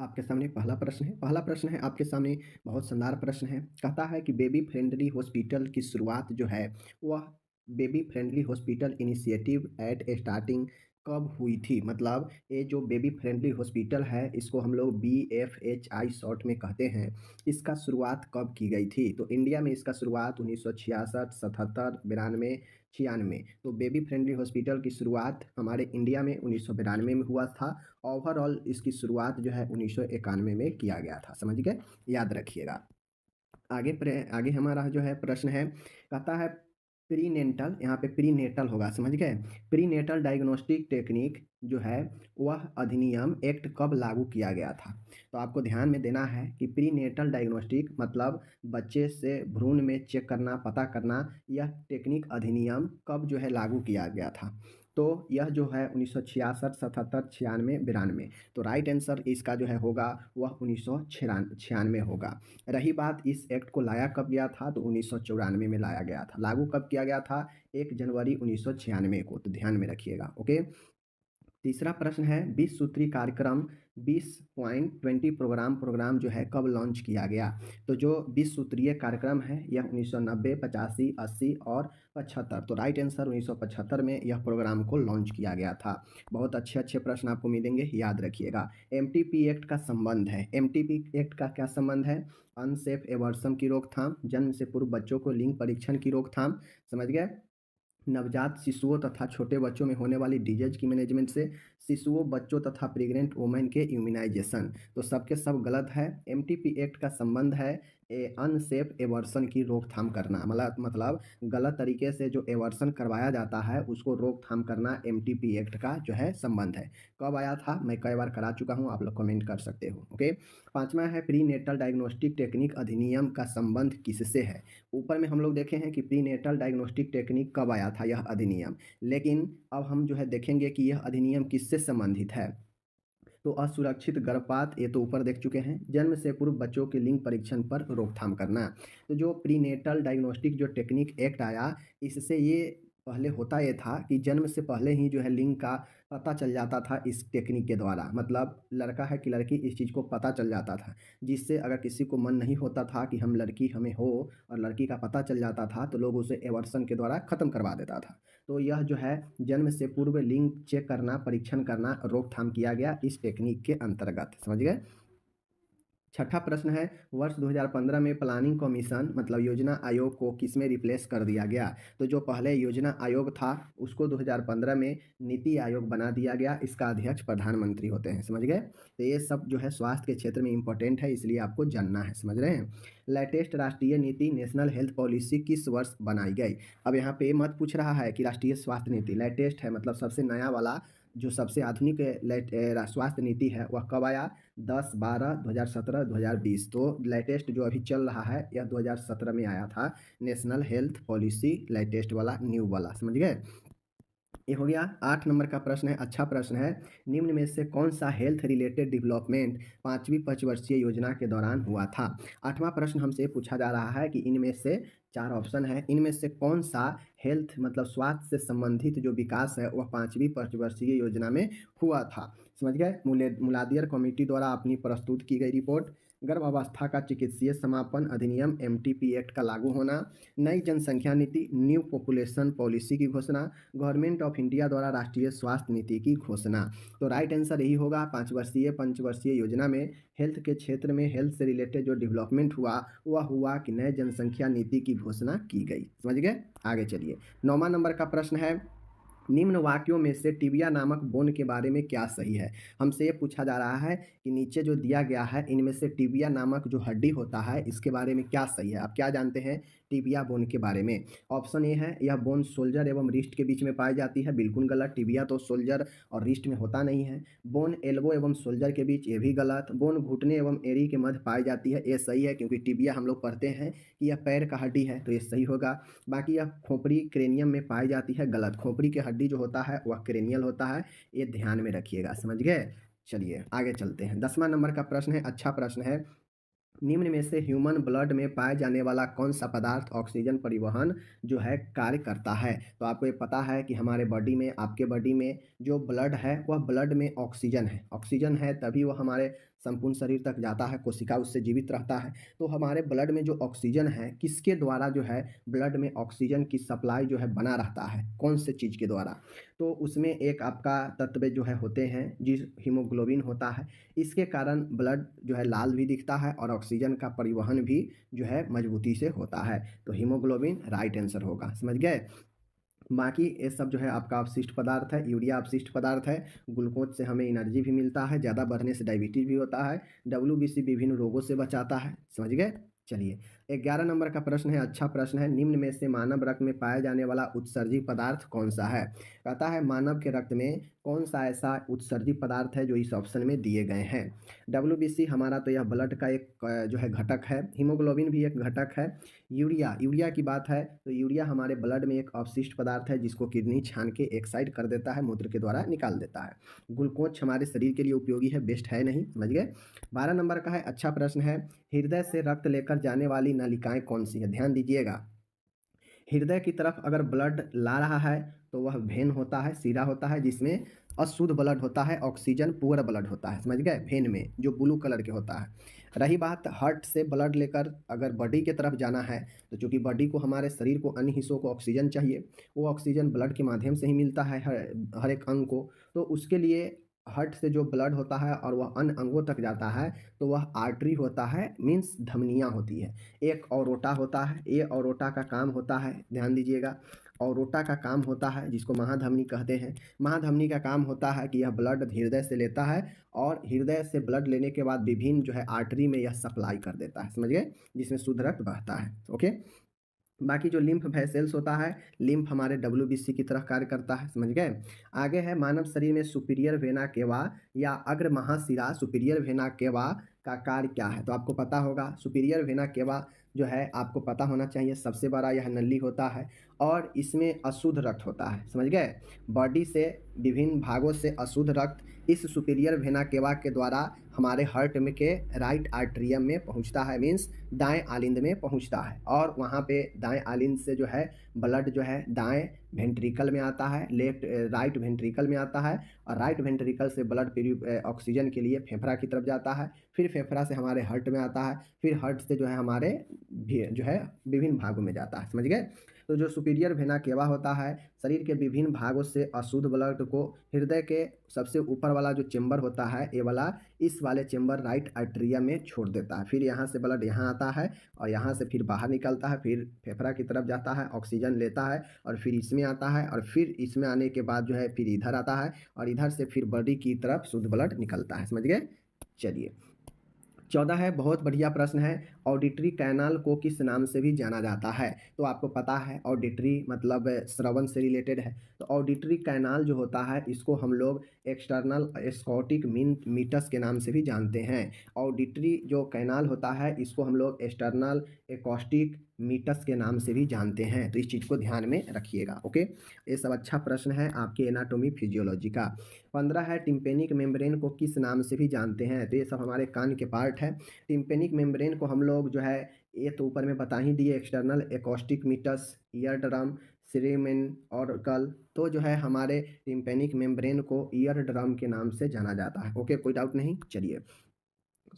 आपके सामने पहला प्रश्न है आपके सामने बहुत शानदार प्रश्न है। कहता है कि बेबी फ्रेंडली हॉस्पिटल की शुरुआत जो है वह baby friendly hospital initiative eight starting कब हुई थी? मतलब ये जो बेबी फ्रेंडली हॉस्पिटल है इसको हम लोग BFHI शॉर्ट में कहते हैं। इसका शुरुआत कब की गई थी? तो इंडिया में इसका शुरुआत 1966, 77, 92, 96। तो बेबी फ्रेंडली हॉस्पिटल की शुरुआत हमारे इंडिया में 1992 में हुआ था। ओवरऑल इसकी शुरुआत जो है 1991 में किया गया था। समझ गए? याद रखिएगा। आगे हमारा जो है प्रश्न है, कहता है प्रीनेटल, यहाँ पे प्रीनेटल होगा, समझ गए? प्रीनेटल डायग्नोस्टिक टेक्निक जो है वह अधिनियम एक्ट कब लागू किया गया था? तो आपको ध्यान में देना है कि प्रीनेटल डायग्नोस्टिक मतलब बच्चे से भ्रूण में चेक करना, पता करना, यह टेक्निक अधिनियम कब जो है लागू किया गया था? तो यह जो है 1966, 77, 96, 92। तो राइट आंसर इसका जो है होगा वह 1996 होगा। रही बात इस एक्ट को लाया कब गया था? तो 1994 में लाया गया था। लागू कब किया गया था? 1 जनवरी 1996 को। तो ध्यान में रखिएगा। ओके। तीसरा प्रश्न है 20 सूत्री कार्यक्रम 20.20 प्रोग्राम जो है कब लॉन्च किया गया? तो जो 20 सूत्रीय कार्यक्रम है यह 1990, 85, 80 और 75। तो राइट आंसर 1975 में यह प्रोग्राम को लॉन्च किया गया था। बहुत अच्छे प्रश्न आपको मिलेंगे, याद रखिएगा। MTP एक्ट का संबंध है। MTP एक्ट का क्या संबंध है? अनसेफ एबॉर्शन की रोकथाम, जन्म से पूर्व बच्चों को लिंग परीक्षण की रोकथाम, समझ गए? नवजात शिशुओं तथा छोटे बच्चों में होने वाली डिजीज की मैनेजमेंट से, शिशुओं, बच्चों तथा प्रेग्नेंट वुमेन के इम्यूनाइजेशन। तो सबके सब गलत है। MTP एक्ट का संबंध है अनसेफ एवर्सन की रोकथाम करना, मतलब गलत तरीके से जो एवर्सन करवाया जाता है उसको रोकथाम करना MTP एक्ट का जो है संबंध है। कब आया था? मैं कई बार करा चुका हूँ, आप लोग कमेंट कर सकते हो। ओके। पांचवा है प्रीनेटल डायग्नोस्टिक टेक्निक अधिनियम का संबंध किससे है? ऊपर में हम लोग देखे हैं कि प्रीनेटल डायग्नोस्टिक टेक्निक कब आया था यह अधिनियम, लेकिन अब हम जो है देखेंगे कि यह अधिनियम किससे संबंधित है। तो असुरक्षित गर्भपात ये तो ऊपर देख चुके हैं। जन्म से पूर्व बच्चों के लिंग परीक्षण पर रोकथाम करना। तो जो प्रीनेटल डायग्नोस्टिक जो टेक्निक एक्ट आया, इससे ये पहले होता ये था कि जन्म से पहले ही जो है लिंग का पता चल जाता था इस टेक्निक के द्वारा। मतलब लड़का है कि लड़की, इस चीज़ को पता चल जाता था, जिससे अगर किसी को मन नहीं होता था कि हम लड़की हमें हो और लड़की का पता चल जाता था तो लोग उसे एवर्सन के द्वारा ख़त्म करवा देता था। तो यह जो है जन्म से पूर्व लिंग चेक करना, परीक्षण करना, रोकथाम किया गया इस टेक्निक के अंतर्गत। समझ गए? छठा प्रश्न है वर्ष 2015 में प्लानिंग कमीशन मतलब योजना आयोग को किसमें रिप्लेस कर दिया गया? तो जो पहले योजना आयोग था उसको 2015 में नीति आयोग बना दिया गया। इसका अध्यक्ष प्रधानमंत्री होते हैं। समझ गए? तो ये सब जो है स्वास्थ्य के क्षेत्र में इंपॉर्टेंट है, इसलिए आपको जानना है। समझ रहे हैं? लेटेस्ट राष्ट्रीय नीति नेशनल हेल्थ पॉलिसी किस वर्ष बनाई गई? अब यहाँ पे मत पूछ रहा है कि राष्ट्रीय स्वास्थ्य नीति लेटेस्ट है, मतलब सबसे नया वाला जो सबसे आधुनिक स्वास्थ्य नीति है वह कब आया? 10, 12, 2017, 2020। तो लेटेस्ट जो अभी चल रहा है यह 2017 में आया था, नेशनल हेल्थ पॉलिसी लेटेस्ट वाला, न्यू वाला। समझ गए? ये हो गया। 8 नंबर का प्रश्न है, अच्छा प्रश्न है। निम्न में से कौन सा हेल्थ रिलेटेड डेवलपमेंट 5वीं पंचवर्षीय योजना के दौरान हुआ था? 8वां प्रश्न हमसे पूछा जा रहा है कि इनमें से 4 ऑप्शन है, इनमें से कौन सा हेल्थ मतलब स्वास्थ्य से संबंधित जो विकास है वह 5वीं पंचवर्षीय योजना में हुआ था? समझ गए? मुलादियर कमेटी द्वारा अपनी प्रस्तुत की गई रिपोर्ट, गर्भावस्था का चिकित्सीय समापन अधिनियम MTP एक्ट का लागू होना, नई जनसंख्या नीति न्यू पॉपुलेशन पॉलिसी की घोषणा, गवर्नमेंट ऑफ इंडिया द्वारा राष्ट्रीय स्वास्थ्य नीति की घोषणा। तो राइट आंसर यही होगा। पंचवर्षीय योजना में हेल्थ के क्षेत्र में हेल्थ से रिलेटेड जो डेवलपमेंट हुआ वह हुआ कि नए जनसंख्या नीति की घोषणा की गई। समझ गए? आगे चलिए। 9वां नंबर का प्रश्न है, निम्न वाक्यों में से टिबिया नामक बोन के बारे में क्या सही है? हमसे ये पूछा जा रहा है कि नीचे जो दिया गया है इनमें से टिबिया नामक जो हड्डी होता है इसके बारे में क्या सही है? आप क्या जानते हैं टिबिया बोन के बारे में? ऑप्शन ए है यह बोन सोल्जर एवं रिस्ट के बीच में पाई जाती है, बिल्कुल गलत। टिबिया तो सोल्जर और रिस्ट में होता नहीं है। बोन एल्बो एवं सोल्जर के बीच, ये भी गलत। बोन घुटने एवं एड़ी के मध्य पाई जाती है, ये सही है क्योंकि टिबिया हम लोग पढ़ते हैं कि यह पैर का हड्डी है, तो ये सही होगा। बाकी यह खोपड़ी क्रेनियम में पाई जाती है, गलत। खोपड़ी की हड्डी जो होता है वह क्रेनियल होता है, ये ध्यान में रखिएगा। समझ गए? चलिए आगे चलते हैं। 10वां नंबर का प्रश्न है, अच्छा प्रश्न है। निम्न में से ह्यूमन ब्लड में पाए जाने वाला कौन सा पदार्थ ऑक्सीजन परिवहन जो है कार्य करता है? तो आपको ये पता है कि हमारे बॉडी में, आपके बॉडी में जो ब्लड है वह ब्लड में ऑक्सीजन है। ऑक्सीजन है तभी वह हमारे संपूर्ण शरीर तक जाता है, कोशिका उससे जीवित रहता है। तो हमारे ब्लड में जो ऑक्सीजन है, किसके द्वारा जो है ब्लड में ऑक्सीजन की सप्लाई जो है बना रहता है, कौन से चीज़ के द्वारा? तो उसमें एक आपका तत्व जो है होते हैं, जिस हीमोग्लोबिन होता है। इसके कारण ब्लड जो है लाल भी दिखता है और ऑक्सीजन का परिवहन भी जो है मजबूती से होता है। तो हीमोग्लोबिन राइट आंसर होगा, समझ गए? बाकी ये सब जो है आपका अपशिष्ट पदार्थ है। यूरिया अपशिष्ट पदार्थ है। ग्लूकोज से हमें एनर्जी भी मिलता है, ज़्यादा बढ़ने से डायबिटीज़ भी होता है। डब्ल्यूबीसी विभिन्न रोगों से बचाता है, समझ गए? चलिए, 11 नंबर का प्रश्न है, अच्छा प्रश्न है। निम्न में से मानव रक्त में पाया जाने वाला उत्सर्जी पदार्थ कौन सा है? कहता है मानव के रक्त में कौन सा ऐसा उत्सर्जी पदार्थ है जो इस ऑप्शन में दिए गए हैं? डब्ल्यूबीसी हमारा तो यह ब्लड का एक जो है घटक है। हीमोग्लोबिन भी एक घटक है। यूरिया की बात है तो यूरिया हमारे ब्लड में एक अवशिष्ट पदार्थ है जिसको किडनी छान के एक साइड कर देता है, मूत्र के द्वारा निकाल देता है। ग्लूकोज हमारे शरीर के लिए उपयोगी है, बेस्ट है नहीं, समझ गए? 12 नंबर का है, अच्छा प्रश्न है। हृदय से रक्त लेकर जाने वाली नलिकाएं कौन सी है? ध्यान दीजिएगा। हृदय की तरफ अगर ब्लड ला रहा है तो वह वेन होता है, सीरा होता है, जिसमें अशुद्ध ब्लड होता है, ऑक्सीजन पुअर ब्लड होता है, समझ गए? वेन में जो ब्लू कलर के होता है। रही बात हार्ट से ब्लड लेकर अगर बॉडी की तरफ जाना है, तो चूंकि बॉडी को, हमारे शरीर को, अन्य हिस्सों को ऑक्सीजन चाहिए, वो ऑक्सीजन ब्लड के माध्यम से ही मिलता है हर एक अंग को। तो उसके लिए हार्ट से जो ब्लड होता है और वह अन्य अंगों तक जाता है तो वह आर्टरी होता है, मीन्स धमनियाँ होती है। एक औरोटा होता है, ये औरोटा का काम होता है, ध्यान दीजिएगा। औरोटा का काम होता है जिसको महाधमनी कहते हैं। महाधमनी का काम होता है कि यह ब्लड हृदय से लेता है और हृदय से ब्लड लेने के बाद विभिन्न जो है आर्टरी में यह सप्लाई कर देता है, समझ गए? जिसमें शुद्ध रक्त बहता है, ओके। बाकी जो लिम्फ वेसल्स होता है, लिम्फ हमारे डब्ल्यूबीसी की तरह कार्य करता है, समझ गए? आगे है मानव शरीर में सुपीरियर वेना केवा या अग्र महाशिरा सुपीरियर वेना केवा का कार्य क्या है? तो आपको पता होगा सुपीरियर वेना केवा जो है आपको पता होना चाहिए, सबसे बड़ा यह नली होता है और इसमें अशुद्ध रक्त होता है, समझ गए? बॉडी से विभिन्न भागों से अशुद्ध रक्त इस सुपीरियर वेना केवा के द्वारा हमारे हार्ट में के राइट आर्टरियम में पहुंचता है, मीन्स दाएं आलिंद में पहुंचता है और वहां पे दाएं आलिंद से जो है ब्लड जो है दाएं वेंट्रिकल में आता है, राइट वेंट्रिकल में आता है और राइट वेंट्रिकल से ब्लड ऑक्सीजन के लिए फेफड़ा की तरफ जाता है, फिर फेफड़ा से हमारे हार्ट में आता है, फिर हार्ट से जो है हमारे जो है विभिन्न भागों में जाता है, समझ गए? तो जो सुपीरियर वेना केवा होता है शरीर के विभिन्न भागों से अशुद्ध ब्लड को हृदय के सबसे ऊपर वाला जो चेंबर होता है, ये वाला, इस वाले चेंबर राइट आर्टरियम में छोड़ देता है। फिर यहाँ से ब्लड यहाँ आता है और यहाँ से फिर बाहर निकलता है, फिर फेफड़ा की तरफ जाता है, ऑक्सीजन लेता है और फिर इसमें आता है और फिर इसमें आने के बाद जो है फिर इधर आता है और इधर से फिर बॉडी की तरफ शुद्ध ब्लड निकलता है, समझ गए? चलिए, 14 है, बहुत बढ़िया प्रश्न है। ऑडिटरी कैनाल को किस नाम से भी जाना जाता है? तो आपको पता है ऑडिटरी मतलब श्रवण से रिलेटेड है। तो ऑडिटरी कैनाल जो होता है इसको हम लोग एक्सटर्नल एस्कॉटिक मीटस के नाम से भी जानते हैं। ऑडिटरी जो कैनाल होता है इसको हम लोग एक्सटर्नल एकॉस्टिक मीटस के नाम से भी जानते हैं, तो इस चीज़ को ध्यान में रखिएगा, ओके। ये सब अच्छा प्रश्न है आपके एनाटोमी फिजियोलॉजी का। 15 है, टिम्पेनिक मेम्ब्रेन को किस नाम से भी जानते हैं? तो ये सब हमारे कान के पार्ट है। टिम्पेनिक मेम्ब्रेन को हम लोग जो है, ये तो ऊपर में बता ही दिए, external acoustic meatus, ear drum, cerumen और कल। तो जो है हमारे टिम्पेनिक मेम्ब्रेन को ईयर ड्रम के नाम से जाना जाता है, ओके, कोई डाउट नहीं। चलिए,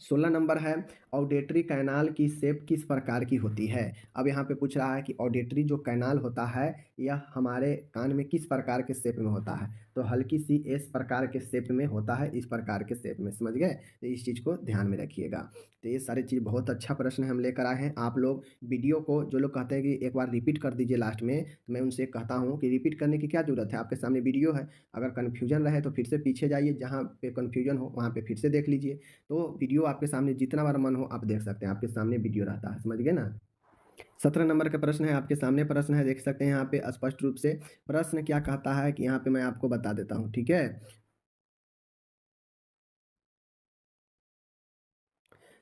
16 नंबर है, ऑडिटरी कैनाल की शेप किस प्रकार की होती है? अब यहाँ पे पूछ रहा है कि ऑडिटरी जो कैनाल होता है यह हमारे कान में किस प्रकार के शेप में होता है? तो हल्की सी एस प्रकार के शेप में होता है, इस प्रकार के शेप में, समझ गए? तो इस चीज़ को ध्यान में रखिएगा। तो ये सारी चीज़ बहुत अच्छा प्रश्न हम लेकर आए हैं। आप लोग वीडियो को, जो लोग कहते हैं कि एक बार रिपीट कर दीजिए लास्ट में, तो मैं उनसे कहता हूँ कि रिपीट करने की क्या ज़रूरत है, आपके सामने वीडियो है। अगर कन्फ्यूजन रहे तो फिर से पीछे जाइए, जहाँ पे कन्फ्यूजन हो वहाँ पे फिर से देख लीजिए। तो वीडियो आपके सामने जितना बार मन हो आप देख सकते हैं, आपके सामने वीडियो रहता है, समझ गए ना? 17 नंबर का प्रश्न है, आपके सामने प्रश्न है, देख सकते हैं यहाँ पे स्पष्ट रूप से। प्रश्न क्या कहता है कि यहाँ पे मैं आपको बता देता हूँ, ठीक है?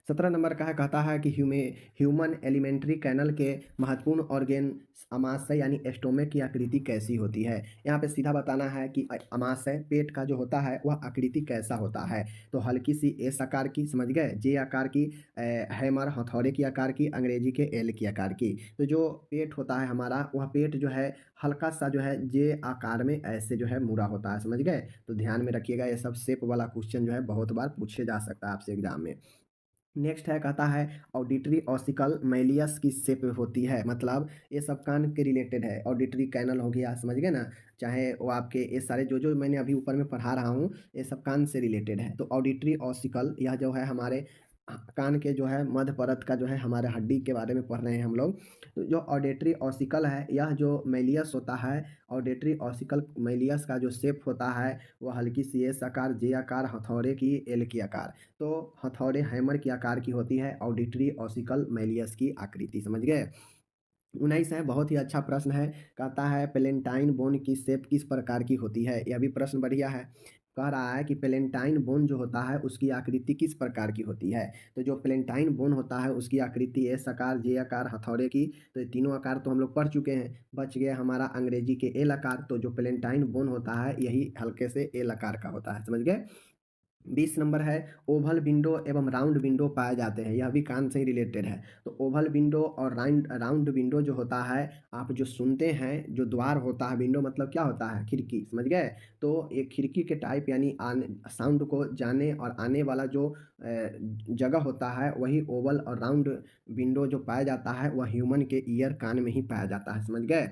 17 नंबर का है, कहता है कि ह्यूमन एलिमेंट्री कैनल के महत्वपूर्ण ऑर्गेन आमाशय यानी स्टोमक की आकृति कैसी होती है। यहाँ पे सीधा बताना है कि आमाशय पेट का जो होता है वह आकृति कैसा होता है। तो हल्की सी एस आकार की, समझ गए, जे आकार की, हैमर हथौड़े की आकार की, अंग्रेजी के एल की आकार की। तो जो पेट होता है हमारा, वह पेट जो है हल्का सा जो है जे आकार में ऐसे जो है मुड़ा होता है, समझ गए। तो ध्यान में रखिएगा, ये सब शेप वाला क्वेश्चन जो है बहुत बार पूछे जा सकता है आपसे एग्जाम में। नेक्स्ट है, कहता है ऑडिटरी ऑसिकल मैलियस की शेप होती है, मतलब ये सब कान के रिलेटेड है। ऑडिटरी कैनल हो गया, समझ गए ना, चाहे वो आपके ये सारे जो जो मैंने अभी ऊपर में पढ़ा रहा हूँ ये सब कान से रिलेटेड है। तो ऑडिटरी ऑसिकल यह जो है हमारे कान के जो है मध्य परत का जो है हमारे हड्डी के बारे में पढ़ रहे हैं हम लोग। तो जो ऑडिटरी ऑसिकल है यह जो मैलियस होता है, ऑडिटरी ऑसिकल मैलियस का जो शेप होता है वह हल्की सी एस आकार, जे आकार, हथौड़े की, एल की आकार। तो हथौड़े हैमर की आकार की होती है ऑडिटरी ऑसिकल मैलियस की आकृति, समझ गए। 19 है, बहुत ही अच्छा प्रश्न है, कहता है पेलेंटाइन बोन की शेप किस प्रकार की होती है। यह भी प्रश्न बढ़िया है। कह रहा है कि पेलेंटाइन बोन जो होता है उसकी आकृति किस प्रकार की होती है। तो जो पेलेंटाइन बोन होता है उसकी आकृति एस आकार, जे आकार, हथौड़े की। तो ये तीनों आकार तो हम लोग पढ़ चुके हैं, बच गया हमारा अंग्रेजी के एल आकार। तो जो पेलेंटाइन बोन होता है यही हल्के से एल आकार का होता है, समझ गए। 20 नंबर है, ओवल विंडो एवं राउंड विंडो पाए जाते हैं, यह भी कान से ही रिलेटेड है। तो ओवल विंडो और राउंड विंडो जो होता है, आप जो सुनते हैं, जो द्वार होता है, विंडो मतलब क्या होता है, खिड़की, समझ गए। तो एक खिड़की के टाइप यानी आने साउंड को जाने और आने वाला जो जगह होता है वही ओवल और राउंड विंडो जो पाया जाता है वह ह्यूमन के ईयर कान में ही पाया जाता है, समझ गए।